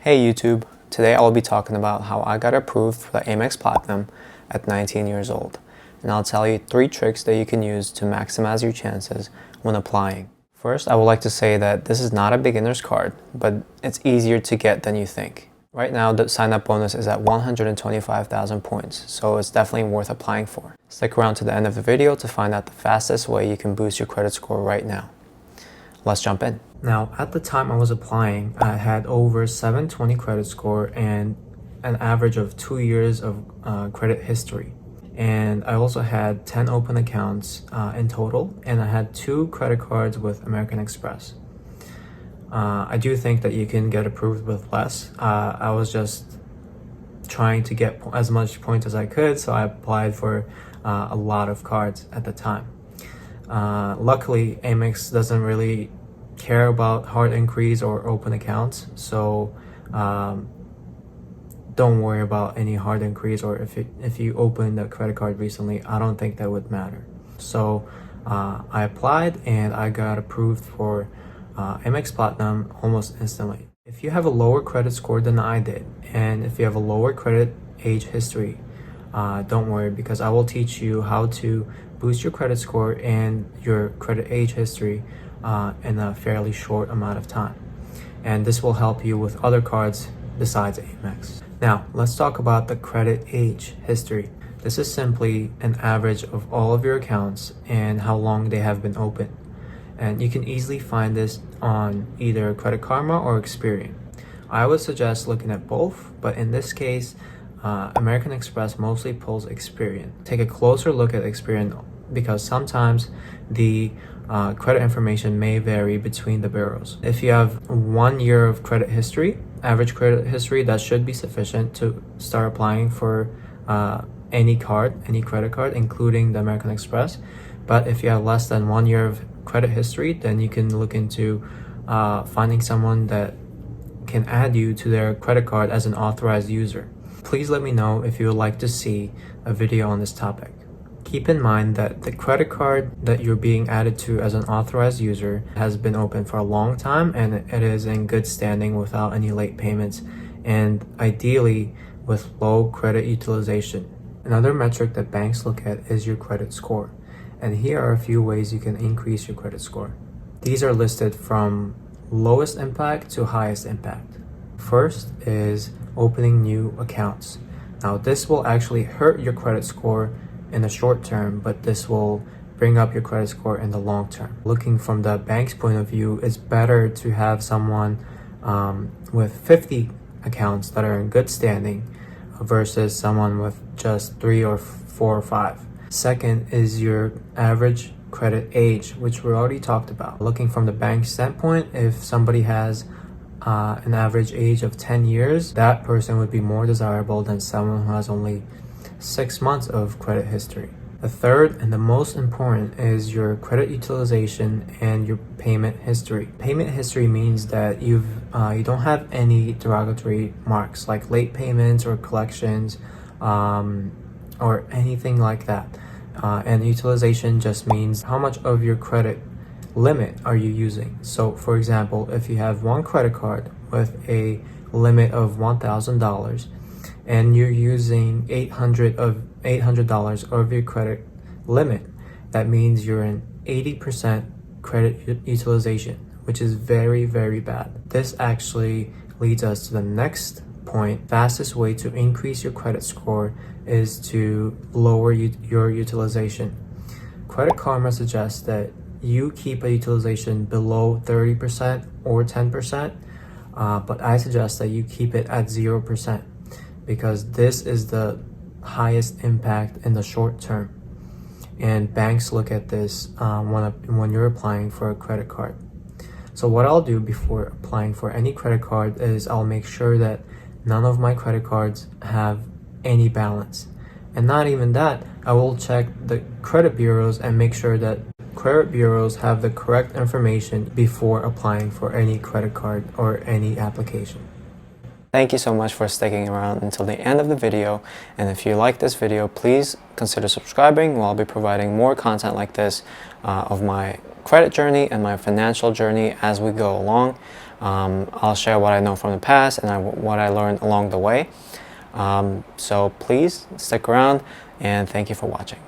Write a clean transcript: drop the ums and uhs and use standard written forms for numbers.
Hey YouTube, today I will be talking about how I got approved for the Amex Platinum at 19 years old. And I'll tell you 3 tricks that you can use to maximize your chances when applying. First, I would like to say that this is not a beginner's card, but it's easier to get than you think. Right now, the sign-up bonus is at 125,000 points, so it's definitely worth applying for. Stick around to the end of the video to find out the fastest way you can boost your credit score right now. Let's jump in. Now, at the time I was applying, I had over 720 credit score and an average of 2 years of credit history. And I also had 10 open accounts in total, and I had 2 credit cards with American Express. I do think that you can get approved with less. I was just trying to get as much points as I could, so I applied for a lot of cards at the time. Luckily, Amex doesn't really care about hard inquiries or open accounts, so don't worry about any hard inquiries, or if you opened a credit card recently, I don't think that would matter. So I applied and I got approved for Amex Platinum almost instantly. If you have a lower credit score than I did, and if you have a lower credit age history, don't worry, because I will teach you how to boost your credit score and your credit age history in a fairly short amount of time. And this will help you with other cards besides Amex. Now, let's talk about the credit age history. This is simply an average of all of your accounts and how long they have been open. And you can easily find this on either Credit Karma or Experian. I would suggest looking at both, but in this case, American Express mostly pulls Experian. Take a closer look at Experian because sometimes the credit information may vary between the bureaus. If you have 1 year of credit history, average credit history, that should be sufficient to start applying for any credit card, including the American Express. But if you have less than 1 year of credit history, then you can look into finding someone that can add you to their credit card as an authorized user. Please let me know if you would like to see a video on this topic. Keep in mind that the credit card that you're being added to as an authorized user has been open for a long time, and it is in good standing without any late payments, and ideally with low credit utilization. Another metric that banks look at is your credit score, and here are a few ways you can increase your credit score. These are listed from lowest impact to highest impact. First is opening new accounts. Now, this will actually hurt your credit score in the short term, but this will bring up your credit score in the long term. Looking from the bank's point of view, it's better to have someone with 50 accounts that are in good standing versus someone with just 3 or 4 or 5. Second is your average credit age, which we already talked about. Looking from the bank standpoint, if somebody has an average age of 10 years, that person would be more desirable than someone who has only 6 months of credit history. The third and the most important is your credit utilization and your payment history. Payment history means that you don't have any derogatory marks like late payments or collections or anything like that. And utilization just means how much of your credit limit are you using. So for example, if you have one credit card with a limit of $1,000 and you're using $800 of your credit limit, that means you're in 80% credit utilization, which is very, very bad. This actually leads us to the next point. Fastest way to increase your credit score is to lower your utilization. Credit Karma suggests that you keep a utilization below 30% or 10%, but I suggest that you keep it at 0%, because this is the highest impact in the short term. And banks look at this when you're applying for a credit card. So what I'll do before applying for any credit card is I'll make sure that none of my credit cards have any balance. And not even that, I will check the credit bureaus and make sure that credit bureaus have the correct information before applying for any credit card or any application. Thank you so much for sticking around until the end of the video, and if you like this video, please consider subscribing. I'll be providing more content like this of my credit journey and my financial journey as we go along. I'll share what I know from the past and what I learned along the way. So please stick around, and thank you for watching.